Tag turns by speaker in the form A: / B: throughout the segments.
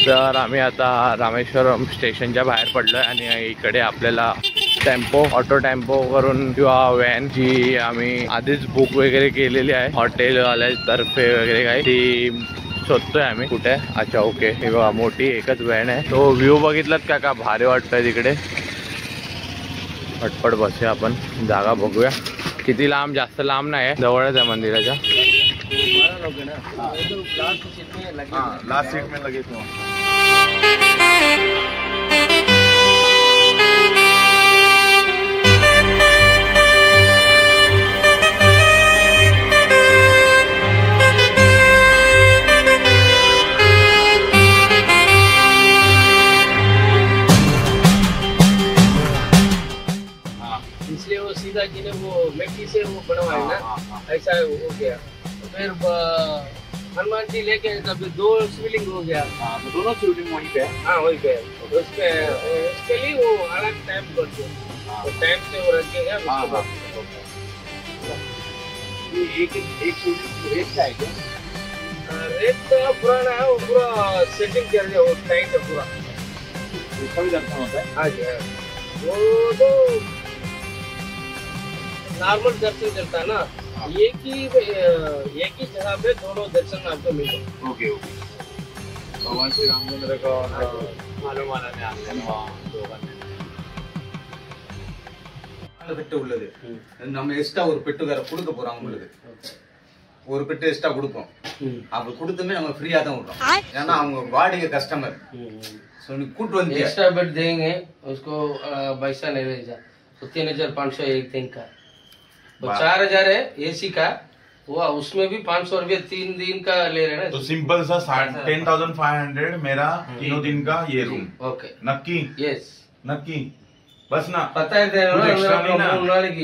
A: तर आम्ही आता रामेश्वरम स्टेशनच्या बाहेर पडलोय आणि इकडे आपल्याला ऑटो टेम्पो करून किंवा व्हॅन जी आम्ही आधीच बुक वगैरे केलेली आहे हॉटेलवाल्यातर्फे वगैरे काय ती शोधतोय आम्ही कुठे. अच्छा ओके, हे बघा मोठी एकच व्हॅन आहे. तो व्ह्यू बघितलात का भारी वाटतंय तिकडे. पटपट बसूया आपण, जागा बघूया. किती लांब, जास्त लांब नाही आहे, जवळच आहे मंदिराच्या. लास्ट सीट में लगे तो
B: इसलिए वो सीधा जिन्हें वो मिट्टी से वो बनवाए ना, ऐसा हो गया. फिर हनुमान जी लेके तब 2 शिवलिंग हो गया.
A: तो दोनों शिवलिंग वहीं पे है.
B: हाँ वहीं पे. उसके लिए वो अलग टाइम करते हैं, तो टाइम से वो रखेगा.
A: एक शिवलिंग रेत का है क्या?
B: रेत का पुराना है, वो पूरा सेटिंग कर दिया, वो टाइट है पूरा.
A: उसका भी दर्शन होता है.
B: हाँ जी हाँ, वो तो नॉर्मल दर्शन चलता है ना. एक ही जगह पे दोनों दर्शन आपको मिले.
A: Okay okay. भगवान श्री रामचंद्र का मालूम
C: பெட்டு உள்ளது. நம்ம எக்ஸ்ட்ரா ஒரு பெட்டு வேற கொடுக்க போறோம் உங்களுக்கு. ஒரு பெட்டு எக்ஸ்ட்ரா கொடுப்போம். அப்ப கொடுத்துமே நம்ம ஃப்ரீயா தான் விடுறோம். ஏன்னா அவங்க வாடிகை கஸ்டமர். सो கூட்டு வந்து
B: एक्स्ट्रा बेड देंगे उसको. पैसा नहीं रहेगा. तो 3500 एक दिन का. वो 4000 है एसी का. वो उसमें भी 500 रुपये 3 दिन का ले रहे हैं ना.
D: तो सिंपल सा 10,500 मेरा 3 दिन का ये रूम.
B: ओके
D: नक्की.
B: यस
D: नक्की. बस ना.
B: पता है तेरा
D: एक्स्ट्रा नहीं ना.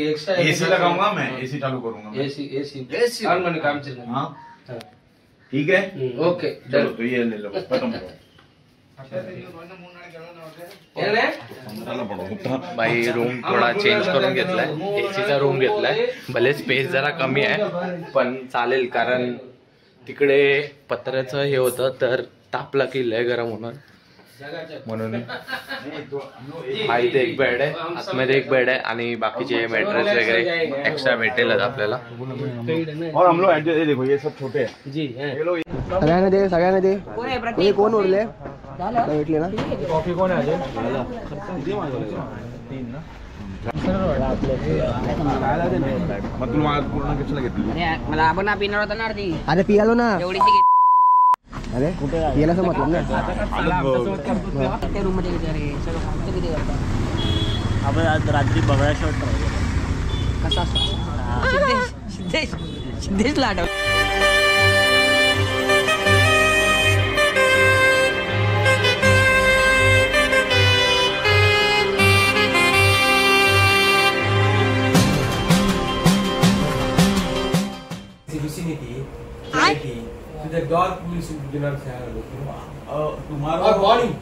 B: एक्स्ट्रा
D: एसी लगाऊंगा मैं. एसी चालू करूंगा.
B: एसी और मैंने काम चल रहा
D: है. ठीक है.
B: ओके
D: चलो तो ये ले लो, खत्म करो.
A: बाई रूम थोडा चेंज करून घेतलाय. एसीचा रूम घेतलाय. भले स्पेस जरा कमी आहे पण चालेल, कारण तिकडे पत्र्याचं हे होतं तर तापला की लय गरम होणार म्हणून. हा इथे एक बेड आहे, आतमध्ये एक बेड आहे आणि बाकीचे मॅट्रेस वगैरे एक्स्ट्रा भेटेलच आपल्याला.
D: और हम लोग देखो ये सब छोटे हैं
B: जी.
E: सगळ्यांना दे. कोण उरले भेटले ना.
A: कॉफी कोण आहे
E: मला आपण ना पिणार होता ना. अरे पियालो ना. अरे पियाला समजलं ना. त्या रूम मध्ये किती करता आपण आज रात्री बघायला शॉट कसा सिद्धेश लाट.
B: The dark blue do not have
D: tomorrow
B: or morning.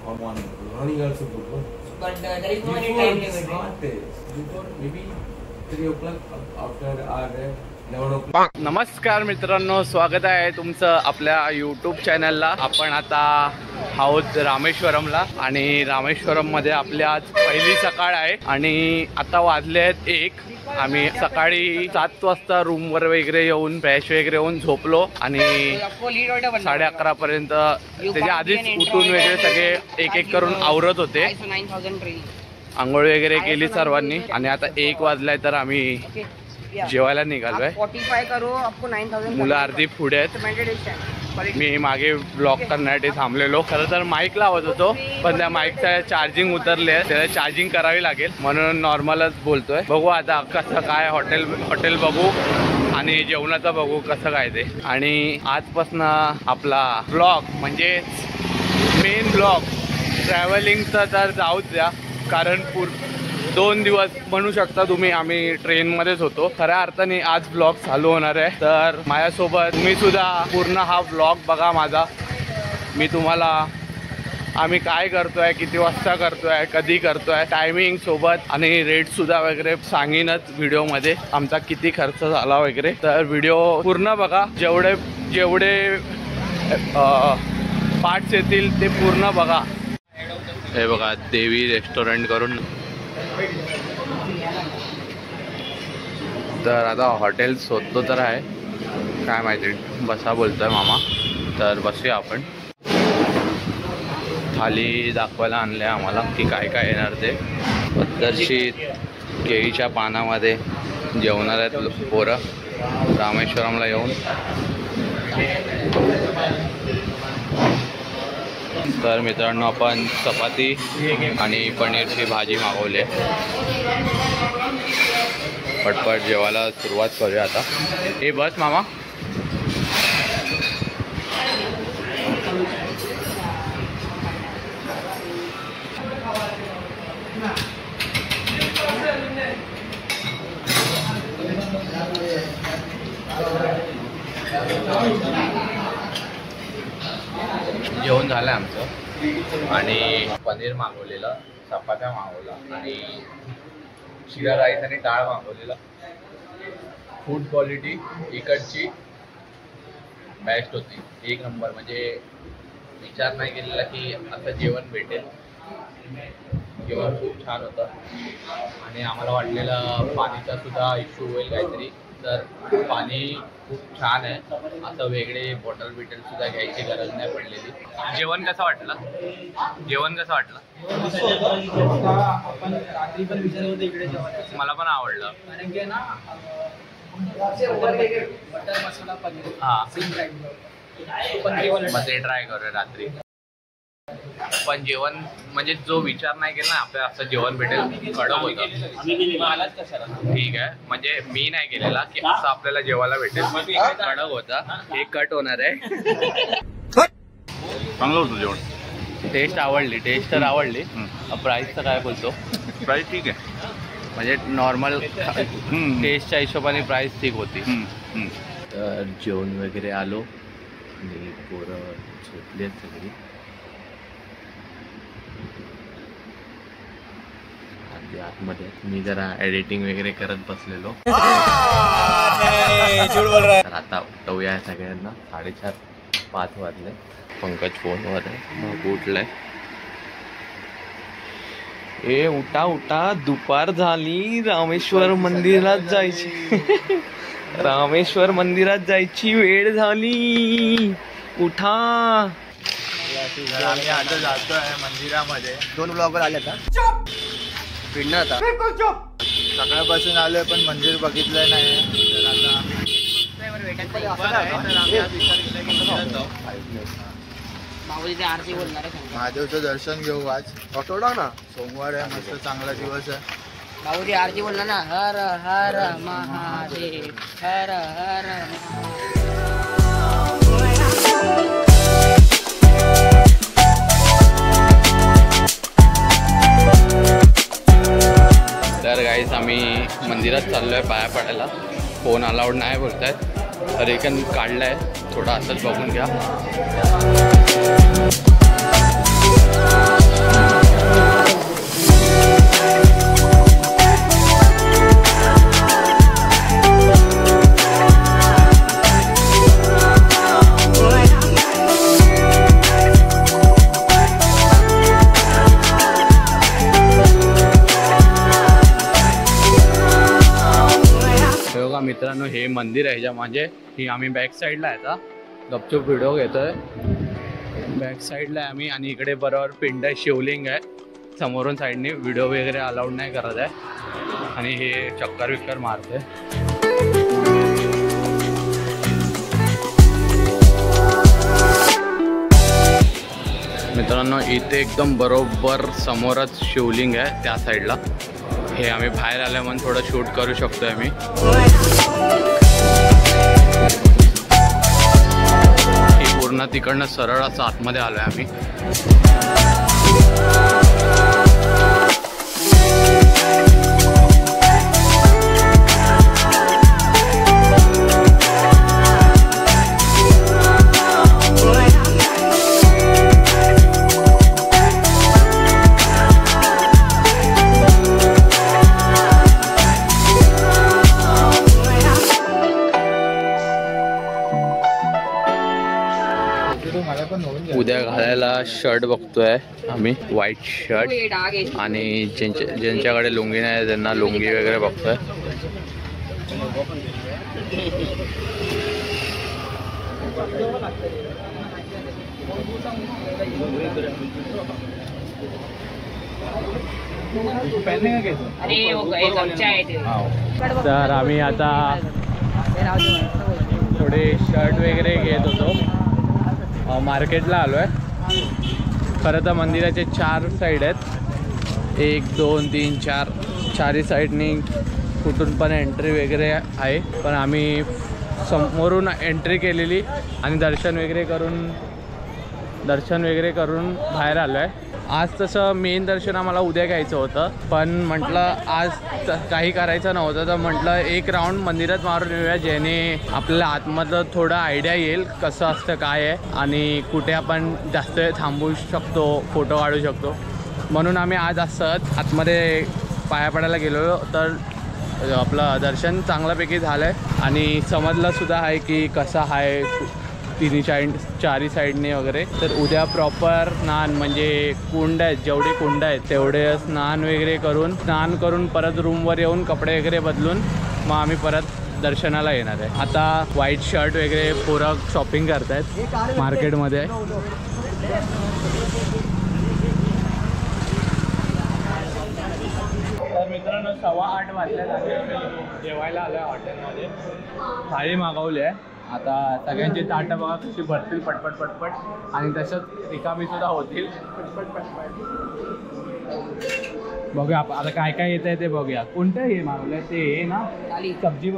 D: Morning
B: also good. But there is no any time limit. Before maybe 3 o'clock after or 11 o'clock.
A: नमस्कार मित्रांनो, स्वागत आहे तुमचं आपल्या यूट्यूब चॅनलला. आपण आता आहोत रामेश्वरमला आणि रामेश्वरम मध्ये आपली आज पहिली सकाळ आहे आणि आता वाजले आहेत 1. आम्ही सकाळी 7 वाजता रूमवर वगैरे येऊन फ्रेश वगैरे होऊन झोपलो आणि 11:30 पर्यंत त्याच्या आधीच उठून वगैरे सगळे एक एक करून आवरत होते. आंघोळ वगैरे केली सर्वांनी आणि आता 1 वाजलाय तर आम्ही जेवायला निघालोय. मुलं अर्धी पुढे आहेत. मी मागे ब्लॉग करण्यासाठी थांबलेलो. खरं तर माईक लावत होतो पण त्या माईकचा चार्जिंग उतरले आहे, त्याला चार्जिंग करावी लागेल म्हणून नॉर्मलच बोलतोय. बघू आता कसं काय हॉटेल बघू आणि जेवणाचं बघू कसं काय ते. आणि आजपासून आपला ब्लॉग म्हणजे मेन ब्लॉग ट्रॅव्हलिंगचा तर जाऊच द्या, कारण 2 दिवस म्हणू शकता तुम्ही आम्ही ट्रेनमध्येच होतो. खऱ्या अर्थाने आज ब्लॉग चालू होणार आहे, तर माझ्यासोबत तुम्ही सुद्धा पूर्ण हा ब्लॉग बघा माझा. मी तुम्हाला आम्ही काय करतोय, किती वाजता करतोय, कधी करतोय, टायमिंग सोबत आणि रेट सुद्धा वगैरे सांगीनच व्हिडिओमध्ये. आमचा किती खर्च झाला वगैरे, तर व्हिडिओ पूर्ण बघा. जेवढे पार्ट्स येतील ते पूर्ण बघा. हे बघा देवी रेस्टॉरंट करून. तर आता हॉटेल शोधतो तर आहे, काय माहिती बसा बोलतोय मामा. तर बसूया आपण. थाली दाखवायला आणले आम्हाला की काय काय येणार ते. पद्धतशीर केळीच्या पानामध्ये जेवणार आहेत पोरं रामेश्वरमला येऊन. तर मित्रांनो आपण चपाती आणि पनीरची भाजी मागवली. पटपट जेवायला सुरुवात करूया आता. हे बस मामा. जेवण झालं आमचं आणि पनीर मागवलेलं, चपात्या मागवला आणि शिरा राईस आणि डाळ मागवलेला. फूड क्वालिटी इकडची बेस्ट होती, एक नंबर. म्हणजे विचार नाही केलेला की असं जेवण भेटेल. जेवण खूप छान होतं आणि आम्हाला वाटलेलं पाणीचा सुद्धा इश्यू होईल काहीतरी, तर पाणी खूप छान आहे. असं वेगळे बॉटल बिटल सुद्धा घ्यायची गरज नाही पडलेली. जेवण कसं वाटलं? जेवण कसं वाटलं? मला पण आवडलं.
E: बटर मसाला पनीर
A: हां मग ते ट्राय करूया रात्री. पण जेवण म्हणजे जो विचार नाही केला ना आपल्याला असं जेवण भेटेल, कडक होतं. ठीक आहे, म्हणजे मी नाही केलेला की असं आपल्याला जेवायला भेटेल. कडक होता. हे कट होणार आहे.
D: चांगलं होतं जेवण.
A: टेस्ट आवडली, टेस्ट तर आवडली. प्राईसचं काय बोलतो?
D: प्राईस ठीक आहे,
A: म्हणजे नॉर्मल टेस्टच्या हिशोबाने प्राईस ठीक होती. तर जेवण वगैरे आलो आणि पोरं झोपली आहेत सगळी. आतमध्ये मी जरा एडिटिंग वगैरे करत बसलेलो. तर आता उठवूया सगळ्यांना. 4:30-5 वाजले. पंकज फोनवर आहे, मग उठलाय. ए उठा उठा, दुपार झाली, रामेश्वर मंदिरात जायची. रामेश्वर मंदिरात जायची वेळ झाली, उठा.
D: आम्ही आता जातोय मंदिरामध्ये.
E: 2 ब्लॉगर आले का फिरणार आता.
D: सकाळपासून आलोय पण मंदिर बघितलं नाही. तर आता
E: माऊलीचे आरती बोलणार आहे.
D: महादेवचं दर्शन घेऊ आज.
E: ऑटोडा ना,
D: सोमवार आहे, मस्त चांगला दिवस आहे.
E: माऊली आरती बोलणार ना. हर हर महादेव, हर हर महादेव.
A: तर गाईस आम्ही मंदिरात चाललोय पाया पडायला. फोन अलाउड नाही बोलतायत, तर एकन काढलाय. थोडा असंच बघून घ्या. मित्रांनो हे मंदिर आहे ज्या म्हणजे ही आम्ही बॅक साईडला आहे. आता गपचूप व्हिडिओ घेतोय. बॅक साईडला आहे आम्ही आणि इकडे बरोबर पिंड आहे, शिवलिंग आहे. समोरून साईडने व्हिडिओ वगैरे अलाउड नाही करत आहे. आणि हे चक्कर विक्कर मारते. मित्रांनो इथे एकदम बरोबर समोरच शिवलिंग आहे त्या साईडला. हे आम्ही बाहेर आल्या म्हणून थोडं शूट करू शकतोय आम्ही. ही पूर्ण तिकडनं सरळ असं आतमध्ये आलोय आम्ही. उद्या घालायला शर्ट बघतोय आम्ही, व्हाईट शर्ट, आणि ज्यांच्याकडे लुंगी नाही त्यांना लुंगी वगैरे बघतोय. तर आम्ही आता थोडे शर्ट वगैरे घेत होतो, मार्केटला आलो आहे. खरं तर मंदिराचे 4 साईड आहेत, 1 2 3 4, चारही साईडनी कुठून पण एंट्री वगैरे आहे. पण आम्ही समोरून एंट्री केलेली आणि दर्शन वगैरे करून बाहेर आलो आहे. आज तसं मेन दर्शन आम्हाला उद्या घ्यायचं होतं, पण म्हटलं आज काही करायचं नव्हतं, तर म्हटलं एक राऊंड मंदिरात मारून येऊया, ज्याने आपल्याला आतमधलं थोडं आयडिया येईल कसं असतं काय आहे आणि कुठे आपण जास्त वेळ थांबू शकतो, फोटो काढू शकतो. म्हणून आम्ही आज असंच आतमध्ये पाया पडायला गेलो. तर आपलं दर्शन चांगल्यापैकी झालं आहे आणि समजलंसुद्धा आहे की कसं आहे चारही साईडने वगैरे. तर उद्या प्रॉपर स्नान म्हणजे कुंड आहेत, जेवढे कुंड आहेत तेवढे स्नान करून परत रूमवर येऊन कपडे वगैरे बदलून मग आम्ही परत दर्शनाला येणार आहे. आता व्हाईट शर्ट वगैरे पोरं शॉपिंग करतायत मार्केटमध्ये. तर मित्रांनो 7:15 वाजल्यात, जेवायला आलो आहे हॉटेलमध्ये, थाळी मागवली आहे. आता सगळ्यांची ताटं बघा कशी भरतील पटपट आणि तसंच रिकामीसुद्धा होतील. बघूया आता काय काय येत आहे ते बघूया. कोणतं हे मागवलं ते हे ना सब्जी,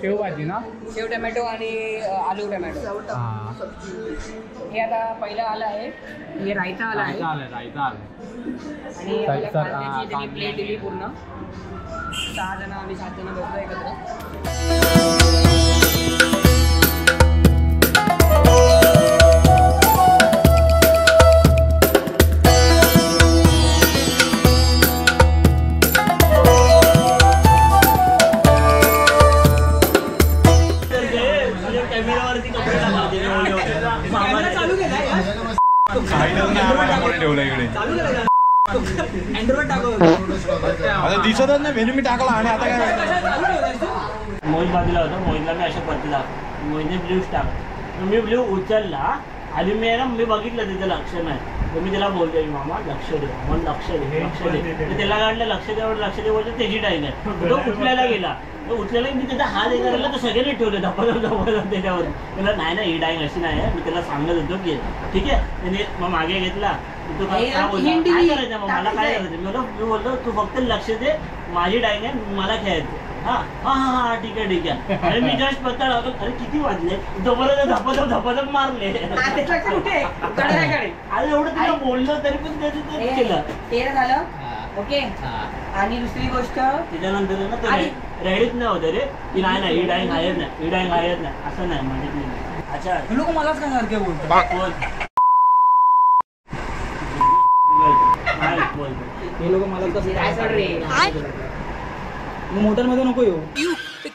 A: शेव भाजी ना,
E: शेव टोमॅटो आणि आलू टोमॅटो.
A: हां,
E: हे आता पहिलं आलं आहे, हे रायता आला आहे
A: रायता आलं
E: आणि त्यांनी प्लेट दिली पूर्ण. 6 जण आम्ही 7 जण बसलो एकत्र.
D: आता दिसतच नाही मेनू मी टाकला आणि आता काय
F: मोहित बाजूला होता, मोहितला मी अशा पद्धतीला मोहितने ब्ल्यूज टाक, मी ब्ल्यू उचलला आणि मी बघितलं तिचं लक्ष नाही, तर मी त्याला बोलतोय मामा लक्ष दे, मला लक्ष दे. तर त्याला काढलं लक्ष दे बोलतो त्याची टाईम आहे. तो उचलायला गेला, तो उचलायला मी त्याचा हात हे करायला तर सगळ्यांनी ठेवले धपधप त्याच्यावर. त्याला नाही ना ही डाईंग अशी नाही आहे, मी त्याला सांगत होतो की ठीक आहे. त्याने मग मागे घेतला, तो काय करायचं मग मला काय करायचं, मी बोलतो तू फक्त लक्ष दे, माझी डाईंग आहे, मला खेळायचं. हा ठीक आहे. आणि मी जस्ट पत्ता लावतो, अरे किती वाजले, तोपर्यंत धपधप मारले. अरे एवढं तुला बोललं तरी पण त्याचं केलं.
E: 13 झालं. ओके. आणि दुसरी गोष्ट
F: त्याच्यानंतर ना रेडीच नाही होते रे की नाही ही डाईंग आहेत नाही असं नाही म्हणजे. अच्छा
E: लोक मलाच काय सारखे बोलतो, हे लोक मला कसं काय मोटर मध्ये नको येऊ.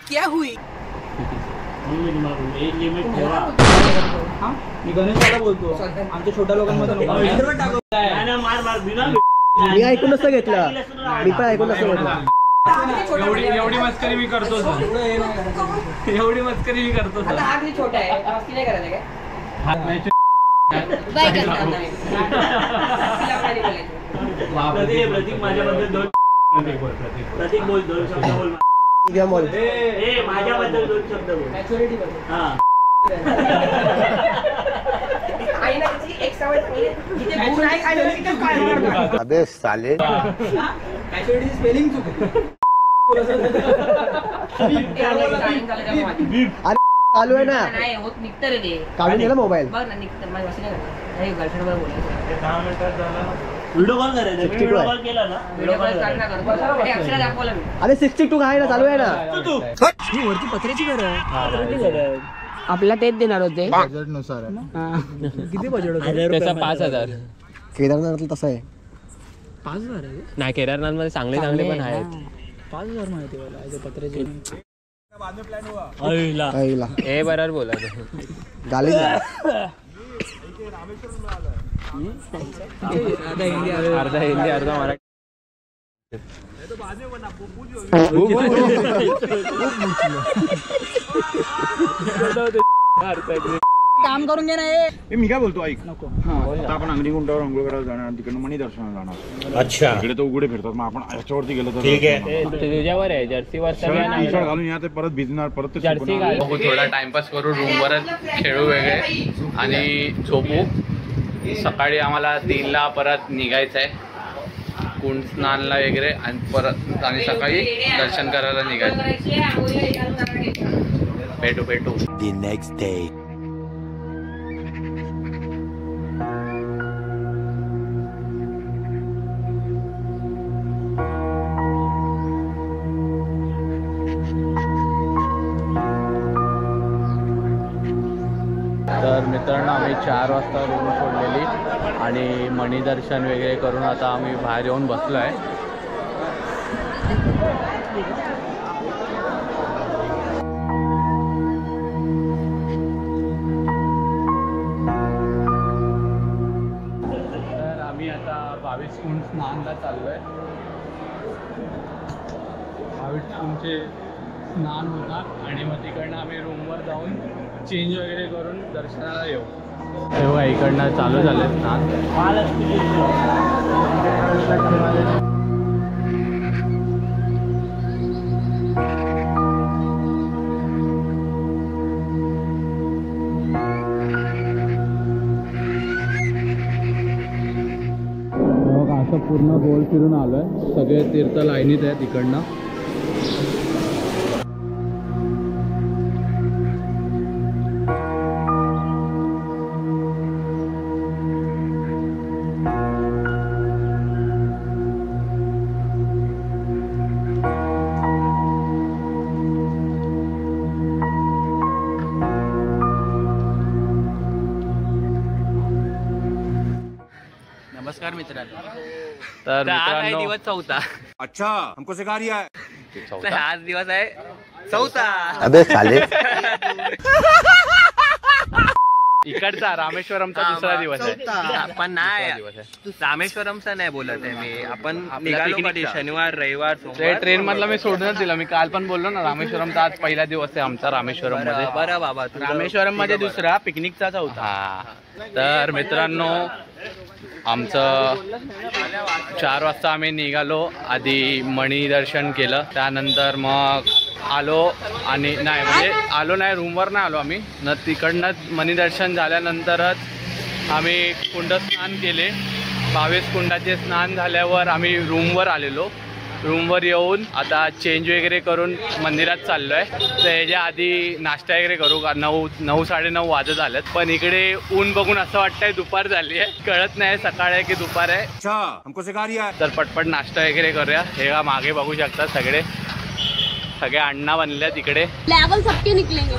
E: क्या हुई
F: लिमिट ठेवा.
E: मी गणेशला बोलतो, आमच्या छोट्या लोकांमध्ये
F: मार बिना
E: मी ऐकून नसतं घेतलं, मी पण ऐकून नसतं घेतलं.
A: एवढी मस्करी मी करतो, एवढी मस्करी मी करतो.
E: छोटा आहे, मस्ती नाही करायचं काय.
F: प्रतीक माझ्याबद्दल 2 प्रतीक बोल 2 शब्द बोल. माझ्याबद्दल 2 शब्द बोल. हा
C: अबे साले
E: स्पेलिंग चुक. चालू आहे ना, निघतं रे ते, काढून गेला मोबाईल बघ ना, निघतं. गर्लफ्रेंड वर बोलायचं,
F: व्हिडिओ कॉल करायचा. व्हिडिओ कॉल केला ना, व्हिडिओ कॉल
E: अक्षर दाखवलं मी. अरे 62 आहे ना, चालू आहे ना. ही वरती पत्र्याची घर आहे, आपल्याला तेच देणार होते
D: बजेटनुसार.
E: किती बजेट होतं
A: त्याचा 5,000.
E: केदारनाथ तसं आहे
A: 5,000 आहे नाही. केदारनाथ मध्ये चांगले पण आहेत.
E: 5,000 माहिती मला पत्र्याची.
A: हे बरोबर बोला
E: गाली
A: अर्धा हिंदी अर्धा मराठी.
E: काम करून घे ना हे.
D: मी काय बोलतो ऐक नको. आता आपण अंगणी गुंडावर अंघोळ करायला जाणार, तिकडनं मणी दर्शनाला जाणार. अच्छा, इकडे तर उघडे फिरतात, मग आपण याच्यावरती गेलो तर ठीक आहे.
A: तुझ्यावर आहे, जर्सीवर
D: टी-शर्ट घालून या, ते परत भिजणार, परत ते सुकणार.
A: बघू, थोडा टाइमपास करू, रूमवरच खेळू वगैरे आणि झोपू. सकाळी आम्हाला 3ला परत निघायचं आहे कुंड स्नानला वगैरे, आणि परत आणि सकाळी दर्शन करायला निघायचं. भेटू
G: The next day.
A: तर मित्रांनो, आम्ही 4 वाजता रूम सोडलेली आणि मणीदर्शन वगैरे करून आता आम्ही बाहेर येऊन बसलो आहे. तर आम्ही आता 22 कुंड स्नानला चाललो आहे. 22 कुंडचे स्नान होतात आणि मग तिकडनं आम्ही रूमवर जाऊन चेंज वगैरे करून दर्शनाला येऊ. तेव्हा इकडनं चालू झालं स्नान. असं पूर्ण गोल फिरून आलोय. सगळे तीर्थ लाईनीत आहेत इकडनं.
E: नमस्कार मित्रांनो.
A: तर मित्रांनो,
E: दिवस 4था.
D: अच्छा, हमको सिखा रिया है.
E: आज दिवस आहे 4था.
G: अबे साले.
A: इकडचा रामेश्वरमचा दुसरा दिवस आहे.
E: आपण नाही रामेश्वरमचा नाही बोलत आहे मी. आपण निघालो कधी शनिवार रविवार
A: ट्रेन मधला मी सोडूनच दिला. मी काल पण बोललो ना, रामेश्वरमचा आज पहिला दिवस आहे आमचा रामेश्वरम मध्ये.
E: बरं बाबा,
A: रामेश्वरम मध्ये दुसरा पिकनिकचाच होता. हा, तर मित्रांनो, आमचं 4 वाजता आम्ही निघालो. आधी मणी दर्शन केलं, त्यानंतर मग आलो आणि नाही म्हणजे आलो नाही, रूमवर नाही आलो आम्ही न. तिकडनंच मणी दर्शन झाल्यानंतरच आम्ही कुंड स्नान केले. 22 कुंडाचे स्नान झाल्यावर आम्ही रूमवर आलेलो. रूमवर येऊन आता चेंज वगैरे करून मंदिरात चाललो आहे. तर याच्या आधी नाश्ता वगैरे करू का. 9 साडेनऊ वाजत आलेत. पण इकडे ऊन बघून असं वाटतंय दुपार झाली आहे. कळत नाही सकाळ आहे की दुपार आहे.
D: अच्छा, हमको सिखा रिया है.
A: तर पटपट नाश्ता वगैरे करूया. हे का मागे बघू शकता सगळे अण्णा बनले तिकडे.
H: लेवल सबके निकलेंगे.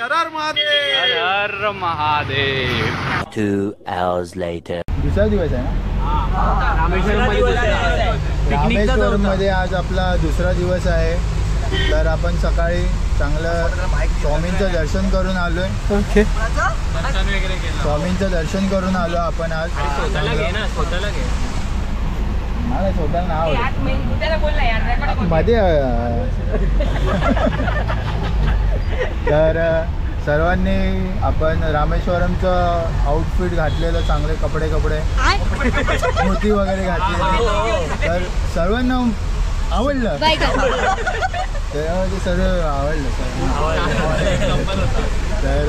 D: हर महादेव.
A: हर महादेव.
G: 2 hours later.
I: दुसरा दिवस आहे ना रामेश्वरम मध्ये. आज आपला दुसरा दिवस आहे. तर आपण सकाळी चांगलं स्वामींचं दर्शन करून आलोय.
A: दर्शन वगैरे केलं.
I: स्वामींचं दर्शन करून आलो आपण आज.
A: स्वतःला घे.
I: मला स्वतःला नाव मध्ये. तर सर्वांनी आपण रामेश्वरमचं आउटफिट घातलेलं, चांगले कपडे मोती वगैरे घातलेले. तर सर्वांना आवडलं. त्यामध्ये सर्व आवडलं. तर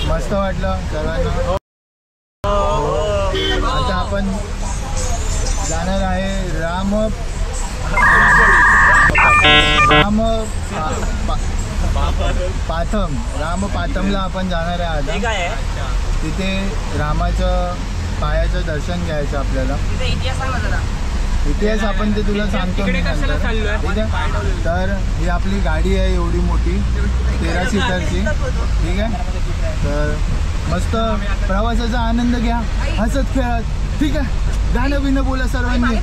I: मस्त वाटलं सर्वांना. आता आपण जाणार आहे रामपाथमला आपण जाणार आहे आता. तिथे रामाचं पायाचं दर्शन घ्यायचं आपल्याला. इतिहास आपण ते तुला सांगतो मी नंतर, ठीक आहे. तर ही आपली गाडी आहे एवढी मोठी 13 सीटरची, ठीक आहे. तर मस्त प्रवासाचा आनंद घ्या हसत खेळत, ठीक आहे. गाणं बिणं बोला सर्वांनी.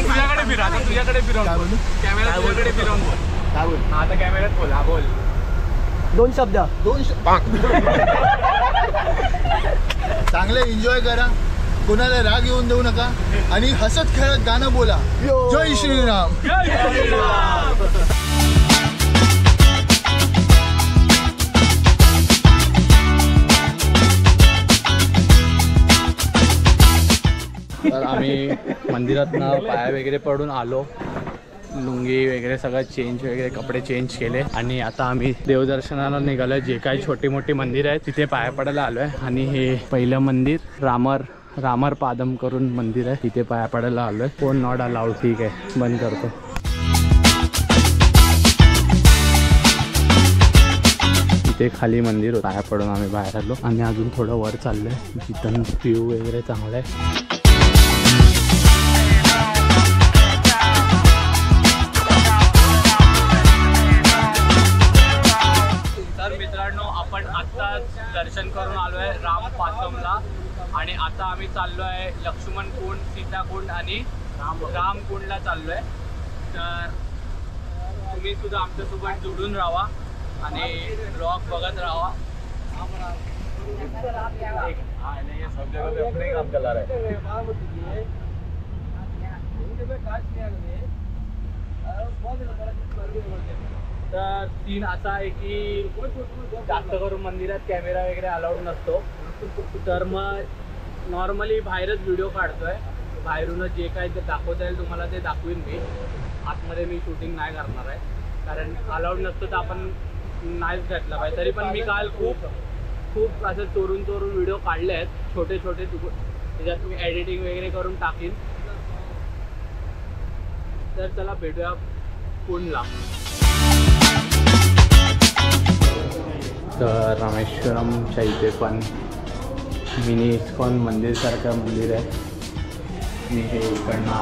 A: तुझ्याकडे फिरा, आता तुझ्याकडे फिरवून
I: काय बोलू?
A: कॅमेरा तुझ्याकडे फिरवून बोल.
I: काय बोल?
A: आता कॅमेऱ्यात बोल. हा बोल.
E: 2 शब्द.
I: चांगले एन्जॉय करा, कोणाला राग येऊन देऊ नका आणि हसत खेळत गाणं बोला. जय श्रीराम.
A: तर आम्ही मंदिरातनं पाया वगैरे पडून आलो. लुंगी वगैरे सगळं चेंज वगैरे कपडे चेंज केले आणि आता आम्ही देवदर्शनाला निघालो. जे काही छोटी मोठी मंदिर आहेत तिथे पाया पडायला आलो आहे. आणि हे पहिलं मंदिर रामर पादम करून मंदिर आहे, तिथे पाया पडायला आलो आहे. Phone not allowed. ठीक आहे, बंद करतो. तिथे खाली मंदिर होतं, पाया पडून आम्ही बाहेर आलो आणि अजून थोडं वर चाललोय. तिथं व्ह्यू वगैरे चांगला आहे. तर मित्रांनो, आपण आत्ताच दर्शन करून आलो आहे राम पाथमला आणि आता आम्ही चाललो आहे लक्ष्मण कुंड, सीता कुंड आणि राम कुंडला चाललो आहे. तर तुम्ही सुद्धा आमच्यासोबत जोडून राहा आणि ब्लॉग बघत राहा. तर सीन असा आहे की जास्त करून मंदिरात कॅमेरा वगैरे अलाउड नसतो. तर मग नॉर्मली बाहेरच व्हिडिओ काढतोय. बाहेरूनच जे काही ते दाखवता येईल तुम्हाला ते दाखवीन मी. आतमध्ये मी शूटिंग नाही करणार आहे कारण अलाउड नसतं तर आपण नाहीच घेतला पाहिजे. तरी पण मी काल खूप असं चोरून व्हिडिओ काढले आहेत छोटे त्याच्यात मी एडिटिंग वगैरे करून टाकीन. तर चला भेटूया कुंडला. तर रामेश्वरमच्या इथे पण मिनी इस्कॉन मंदिरसारखं मंदिर आहे. मी हे इकडनं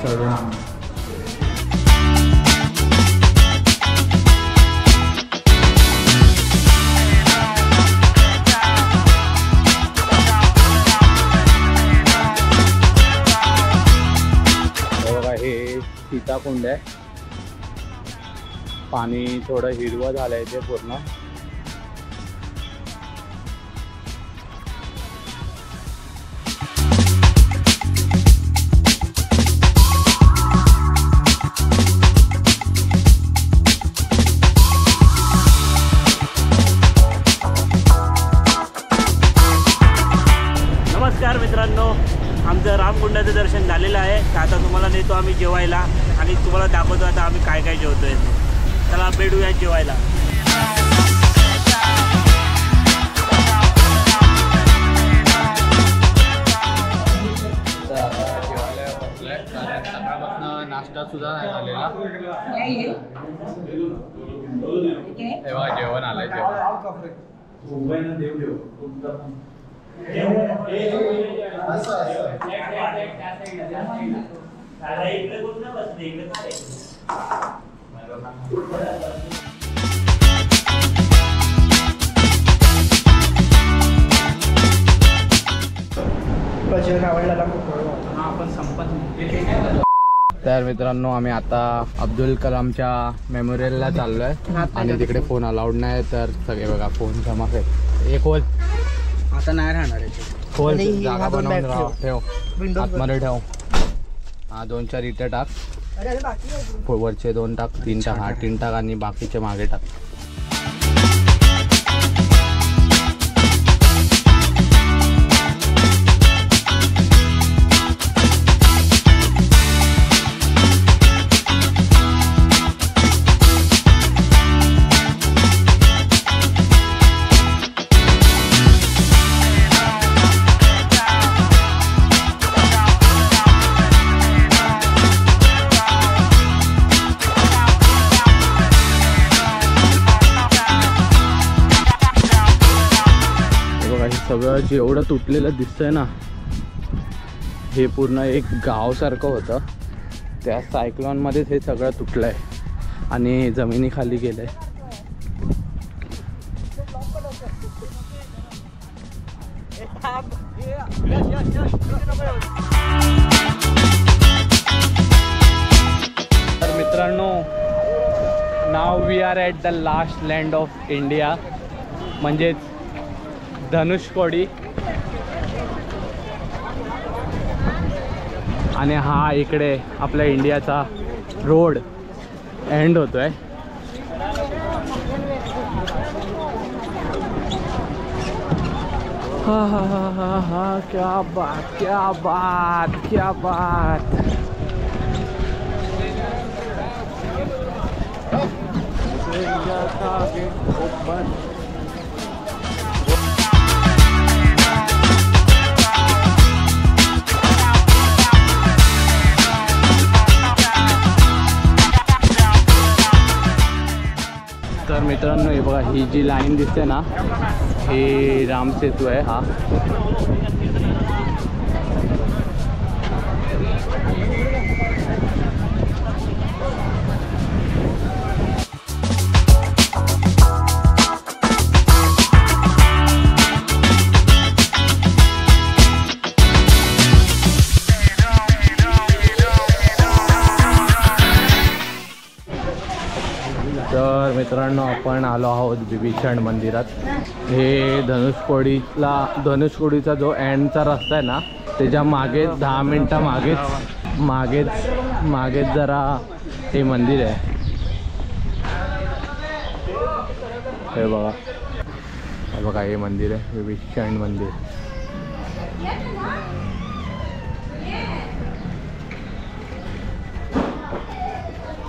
A: चढून बघा, हे सीताकुंड आहे. पाणी थोडं हिरवं झालं आहे ते पूर्ण.
F: नमस्कार मित्रांनो, आमचं रामकुंडाचं दर्शन झालेलं आहे. तर आता तुम्हाला नेतो आम्ही जेवायला आणि तुम्हाला दाखवतो आता आम्ही काय काय जेवतोय. चला भेटूया जेवायला.
A: सकाळपासून नाश्ता सुद्धा नाही झालेला. तेव्हा जेवण आलंय. तर मित्रांनो, आम्ही आता अब्दुल कलामच्या मेमोरियलला चाललोय आणि तिकडे फोन अलाउड नाही. तर सगळे बघा फोन जमा आहेत. एक होल
E: आता नाही राहणार आहे.
A: खोल जागा बनवून राहा. ठेव आतमध्ये ठेव. हा 2-4 इथे टाक. वरचे 2 टाक. 3 टाक. हा 3 टाक आणि बाकीचे मागे टाक. सगळं जेवढं तुटलेलं दिसतंय ना, हे पूर्ण एक गावासारखं होतं. त्या सायक्लॉनमध्येच हे सगळं तुटलंय आणि जमिनीखाली गेलंय. तर मित्रांनो, now we are at the last land of India, म्हणजेच धनुषकोडी. आणि हा इकडे आपल्या इंडियाचा रोड एंड होतोय. हा हा हा हा हा, क्या बात क्या बात क्या बात. तर मित्रांनो, हे बघा, ही जी लाईन दिसते ना, हे राम सेतू आहे हा. तर मित्रांनो, आपण आलो आहोत विभीषण मंदिरात. हे धनुषकोडीचा जो एंडचा रस्ता आहे ना, त्याच्या मागे 10 मिनटं मागेच जरा हे मंदिर आहे. हे बघा हे मंदिर आहे, विभीषण मंदिर.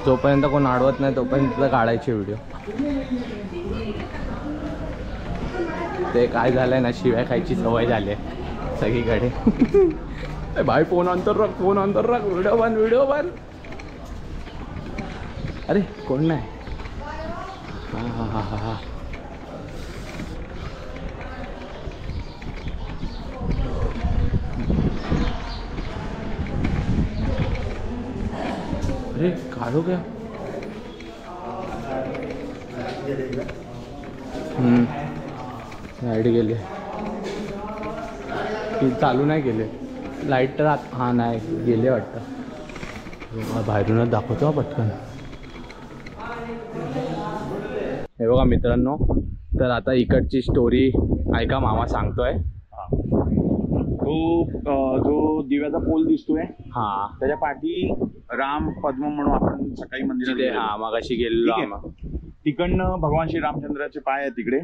A: जोपर्यंत कोण अडवत नाही तोपर्यंत काढायचे व्हिडिओ. ते काय झालंय ना, शिवाय खायची सवय झाली आहे सगळीकडे. भाई फोन अंतर रख, व्हिडिओ बन. अरे कोण नाही. हा हा हा हा हा. अरे काढू क्या? लाईट गेली, चालू नाही केले. लाईट तर हा नाही गेले वाटतं. बाहेरूनच दाखवतो पटकन. हे बघा मित्रांनो, तर आता इकडची स्टोरी ऐका, मामा सांगतोय.
D: तो जो दिव्याचा पोल दिसतोय,
A: हा,
D: त्याच्या पाठी राम पद्म म्हणून आपण सकाळी मंदिरात
A: हा मागाशी गेलेलो.
D: तिकडनं भगवान श्री रामचंद्राचे पाय आहे तिकडे.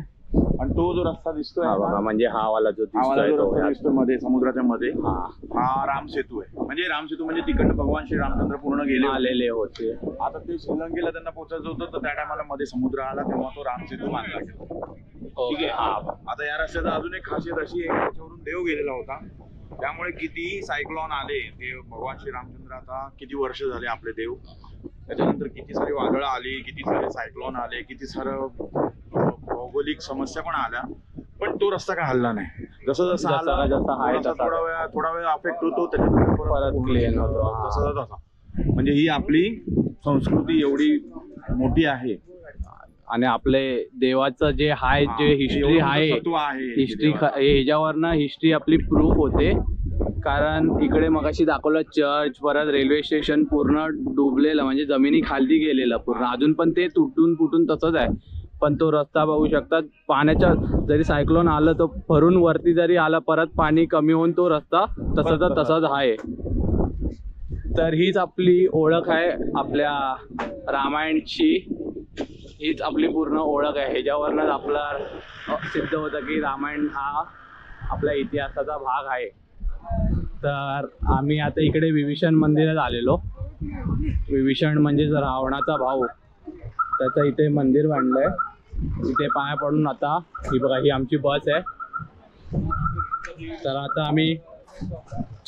D: आणि तो जो रस्ता दिसतोय
A: म्हणजे हा वाला जो
D: दिसतोय मध्ये समुद्राच्या मध्ये, हा राम सेतू आहे. म्हणजे राम सेतू म्हणजे तिकडनं भगवान श्री रामचंद्र पूर्ण आलेले होते. आता ते श्रीलंकेला त्यांना पोहोचायचं होतं, तर त्या टायमाला मध्ये समुद्र आला, तेव्हा तो राम सेतू बांधला गेला. ठीक आहे. आता या रस्त्याचा अजून एक खासियत अशी आहे, त्याच्यावरून देव गेलेला होता. त्यामुळे किती सायक्लॉन आले, ते भगवान श्री रामचंद्र आता किती वर्ष झाले आपले देव, त्याच्यानंतर किती सारी वादळं आली, किती सारे सायक्लॉन आले, किती सारं भौगोलिक समस्या पण आल्या, पण तो रस्ता काय हल्ला नाही. जसं जसं थोडा वेळ अफेक्ट होतो, त्याच्यानंतर परत क्लिअर होतो. तसा म्हणजे ही आपली संस्कृती एवढी मोठी आहे.
A: आणि आपले देवाचं जे आहे, जे हिस्ट्री आहे, हिस्ट्री ह्याच्यावरनं हिस्ट्री आपली प्रूफ होते. कारण इकडे मगाशी दाखवलं चर्च, परत रेल्वे स्टेशन पूर्ण डुबलेलं, म्हणजे जमिनी खाली गेलेलं पूर्ण. अजून पण ते तुटून फुटून तसंच आहे. पण तो रस्ता बघू शकतात, पाण्याच्या जरी सायक्लोन आलं तर भरून वरती जरी आला, परत पाणी कमी होऊन तो रस्ता तसाच आहे. तर हीच आपली ओळख आहे आपल्या रामायणची. हीच आपली पूर्ण ओळख आहे. ह्याच्यावरनंच आपला सिद्ध होतं की रामायण हा आपल्या इतिहासाचा भाग आहे. तर आम्ही आता इकडे विभीषण मंदिरात आलेलो. विभीषण म्हणजे रावणाचा भाऊ, त्याचं इथे मंदिर बांधलंय. इथे पाया पडून आता ही बघा, ही आमची बस आहे. तर आता आम्ही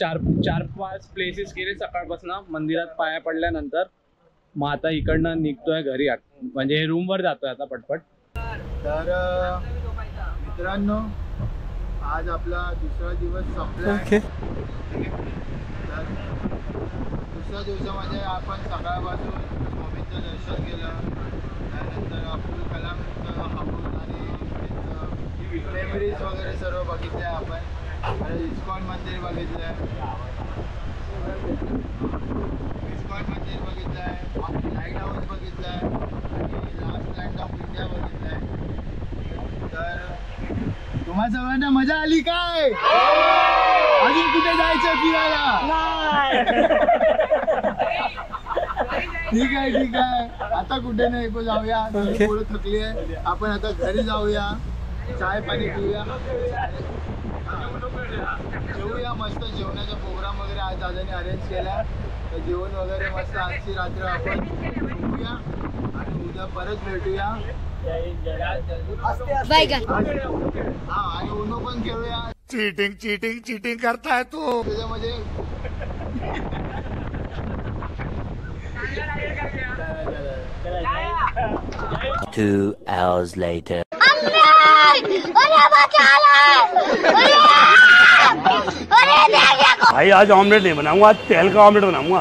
A: चार पाच प्लेसेस केले सकाळपासून मंदिरात पाया पडल्यानंतर. मग आता इकडनं निघतोय घरी, म्हणजे रूमवर जातोय आता पटपट.
I: तर मित्रांनो, आज आपला दुसरा दिवस संपला. तर दुसऱ्या दिवसामध्ये आपण सकाळपासून स्वामींचं दर्शन केलं, त्यानंतर अब्दुल कलाम हापूस आणि मेमरीज वगैरे सर्व बघितले आपण. इस्कॉन मंदिर बघितलंय, मंदिर बघितलंय, लाईट हाऊस बघितलंय आणि लास्ट लँड ऑफ इंडिया बघितलंय. तर तुम्हा सगळ्यांना मजा आली काय? अजून कुठे जायचं फिरायला? ठीक आहे. आता कुठे नाही जाऊया, थोडं थकली आहे. आपण आता घरी जाऊया, चाय पाणी पिऊया, जेवूया. मस्त जेवणाचा प्रोग्राम वगैरे आज दादाने अरेंज केला, तर जेवण वगैरे मस्त आजची रात्र आपण झोपूया आणि उद्या परत भेटूया. हा, आणि उनो पण खेळूया. चिटिंग करताय तू त्याच्यामध्ये.
G: 2 hours later.
F: भाई आज ऑमलेट नहीं बनाऊंगा, आज तेल का ऑमलेट बनाऊंगा.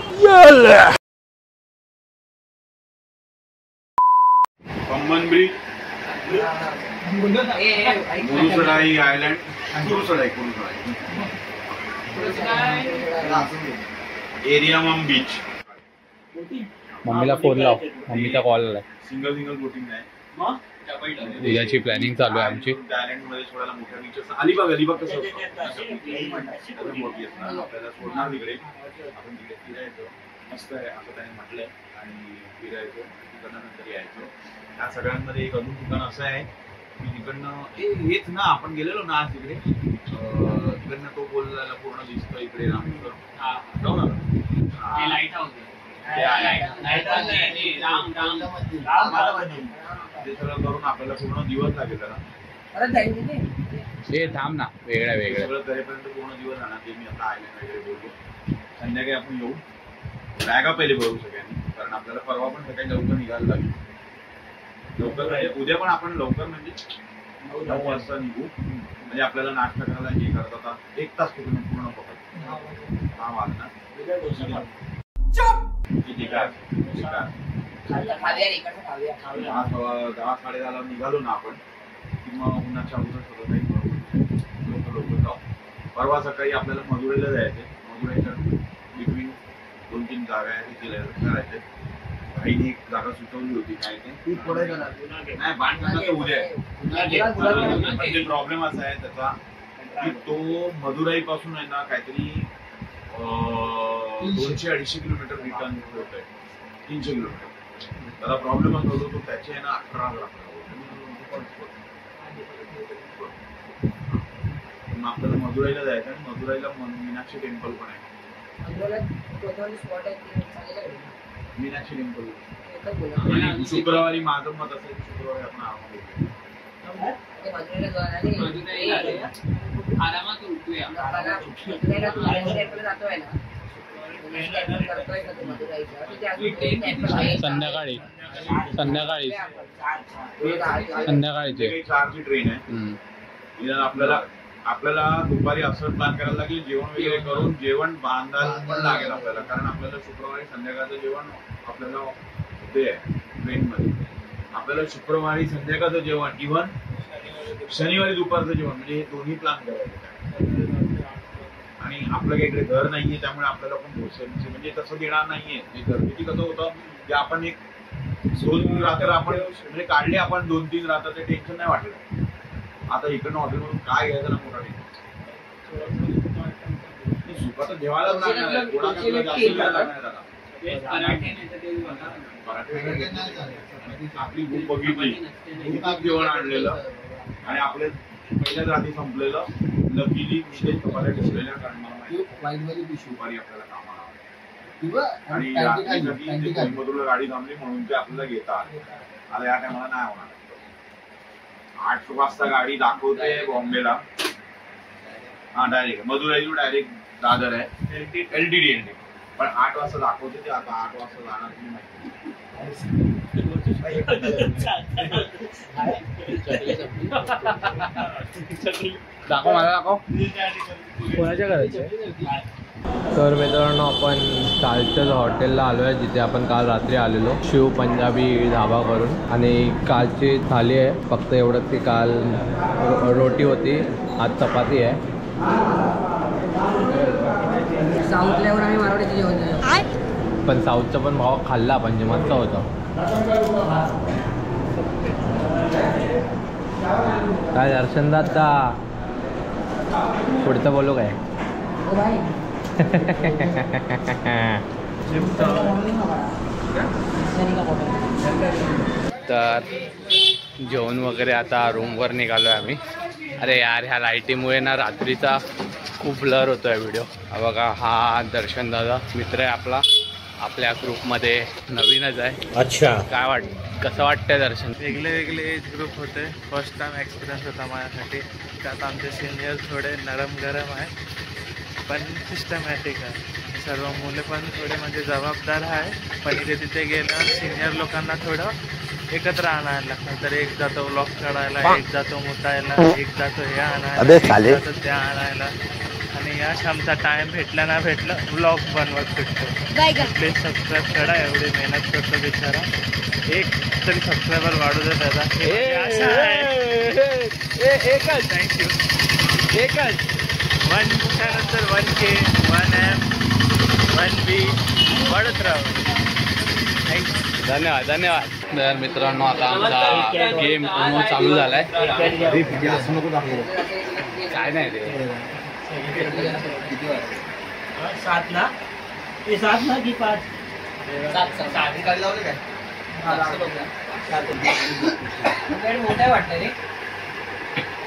D: पंबन ब्रिज, कुरुसलाई आयलैंड, कुरुसलाई एरियामम बीच.
A: मम्मीला फोन लाव, मम्मीचा कॉल आलाय.
D: सिंगल बोटिंग आहे.
A: उद्याची प्लॅनिंग चालू आहे आमची.
D: आयलंड मध्ये सोडायला मोठ्या बीच. अलिबाग कसं असतं, मोठी असणार. आपल्याला सोडणार तिकडे, आपण तिकडे फिरायचं. मस्त आहे असं त्याने म्हटलंय. आणि फिरायचं, तिकडनं नंतर यायचं. या सगळ्यांमध्ये एक अजून ठिकाण असं आहे की तिकडनं हेच ना, आपण गेलेलो ना आज तिकडे, तिकडनं तो बोललेला पूर्ण दिसतो इकडे रामेश्वर. जाऊ ना, लाईट हाऊस ते सगळं करून आपल्याला पूर्ण दिवस लागेल त्याला.
A: हे थांब ना, वेगळ्या
D: सगळं करेपर्यंत पूर्ण दिवस जाणार. ते मी आता आयलंड वगैरे बोलतो. संध्याकाळी आपण येऊ, बॅगा पहिले भरू सगळ्यांनी, कारण आपल्याला परवा पण सकाळी लवकर निघायला लागेल. लवकर उद्या पण आपण लवकर म्हणजे 9 वाजता निघू, म्हणजे आपल्याला नाश्ता करायला हे करता 1 तास पूर्ण पकड. हा वाजणार. दहा 10:30 निघालो ना आपण की मग उन्हाच्या अगोदर सगळं काही लवकर जाऊ. परवा सकाळी आपल्याला मदुराईला जायचंय. मदुराईच्या बिटवीन 2-3 जागा आहेत, तिथे करायचे. काहीने एक जागा सुचवली होती, काय ते नाही बांधकामाचं उद्या आहे. प्रॉब्लेम असा आहे त्याचा की तो मदुराई पासून आहे ना काहीतरी 200-250 किलोमीटर रिटर्न होत आहे, 300 किलोमीटर. त्याला प्रॉब्लेम असा होतो, तो त्याचे ना 18,000 आपल्याला मदुराईला जायचं. आणि मदुराईला मीनाक्षी टेम्पल पण आहे. मीनाक्षी टेम्पल. आणि शुक्रवारी माझं मत असेल, शुक्रवारी आपण
E: आरामात उठूया.
A: संध्याकाळी
D: 4ची ट्रेन आहे. आपल्याला दुपारी असं प्लॅन करायला लागेल, जेवण वगैरे करून जेवण बांधायला पण लागेल आपल्याला, कारण आपल्याला शुक्रवारी संध्याकाळचं जेवण आपल्याला ते आहे ट्रेनमध्ये. आपल्याला शुक्रवारी संध्याकाळचं जेवण, इव्हन शनिवारी दुपारचं जेवण, म्हणजे हे दोन्ही प्लॅन करायचं. आणि आपलं काही इकडे घर नाहीये, त्यामुळे आपल्याला पण म्हणजे तसं देणार नाहीये. घरगुती कसं होतं की आपण एक 2 रात्र आपण म्हणजे काढले, आपण 2-3 रात्र ते टेन्शन नाही वाटलं. आता इकडनं हॉटेलमधून काय घ्यायचं ना मोठा सुका तर जेवायलाच लागणार आहे. कोणाला जास्त वेळ लागणार आहे. आपली भूक बघितली, जेवण आणलेलं आणि आपले पहिल्याच रात्री संपलेलं. लकीली चपात्या ठेवलेल्या, कारण मला माहिती सुपारी आपल्याला कामाला. आणि रात्रीसाठी कोइंबतूरला गाडी थांबली म्हणून ते आपल्याला घेता आले. आता या टायमाला नाही होणार. 8 वाजता गाडी दाखवते बॉम्बेला. हा डायरेक्ट मदुराई डायरेक्ट दादर आहे, LTD. पण 8 वाजता दाखवते ते. आता 8 वाजता जाणार तुम्ही माहिती.
A: दाखव मला, दाखव कोणाच्या घराचे. तर मित्रांनो, आपण कालच्याच हॉटेलला आलो आहे जिथे आपण काल रात्री आलेलो, शिव पंजाबी धाबा करून. आणि कालची थाली आहे फक्त एवढंच की काल रोटी होती, आज चपाती आहे
E: साऊथला येऊन आम्ही मारवाडीचं जेवण केलं.
A: पण साऊथचा पण भाव खाल्ला म्हणजे मस्त होतं. काय दर्शन दादा पुढचं बोलू काय?
E: ओ भाई
A: तर जेवण वगैरे आता रूमवर निघालो आहे आम्ही. अरे यार ह्या लाईटीमुळे ना रात्रीचा खूप ब्लर होतो आहे व्हिडिओ. बघा हा दर्शन दादा मित्र आहे आपला, आपल्या ग्रुपमध्ये नवीनच आहे.
F: अच्छा
A: काय कसं वाटतंय दर्शन?
H: वेगळे वेगळे एज ग्रुप होते. फर्स्ट टाइम एक्सपिरियन्स होता माझ्यासाठी. त्यात आमचे सिनियर थोडे नरम गरम आहे पण सिस्टमॅटिक आहे. सर्व मुले पण थोडे म्हणजे जबाबदार आहे. पण इथे तिथे गेल्यावर सिनियर लोकांना थोडं एकत्र आणायला लागतं. तर एक जातो व्लॉग काढायला, एक जातो मुतायला, एक जातो हे आणायला, एक जातो त्या आणायला. आणि या आमचा टाइम भेटला ना भेटलं व्लॉग बनवत फिरतो. प्लीज सबस्क्राईब करा, एवढी मेहनत करतो बिचारा. एक तरी सबस्क्रायबर वाढू दे दादा. एकच थँक्यू. एकच 1 त्यानंतर 1K 1M 1B वाढत राहू. थँक्यू.
A: धन्यवाद धन्यवाद. तर मित्रांनो आता आमचा गेम चालू झालाय. काय नाही ते
F: 7 ना ते 7 ना की 5
E: मोठ्या वाटतं रे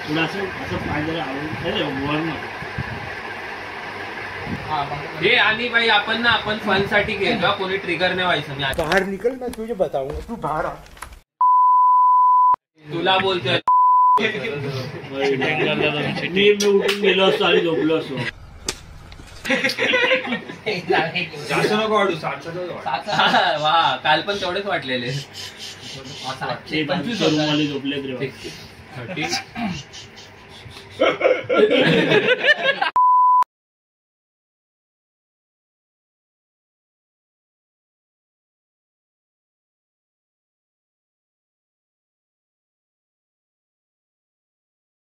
F: तुला असं पाहिजे आवडून
A: हे. आणि बाई आपण ना आपण फन साठी घेतो, कोणी ट्रिगर नाही व्हायचं.
I: बाहेर निकल, मैं तुझे बताऊंगा, तू बाहर आ.
A: तुला बोलतोय
F: मी उठून गेलो असतो आणि झोपलो असतो.
A: वा काल पण तेवढेच वाटलेले.
F: 25 रूम वाले झोपले.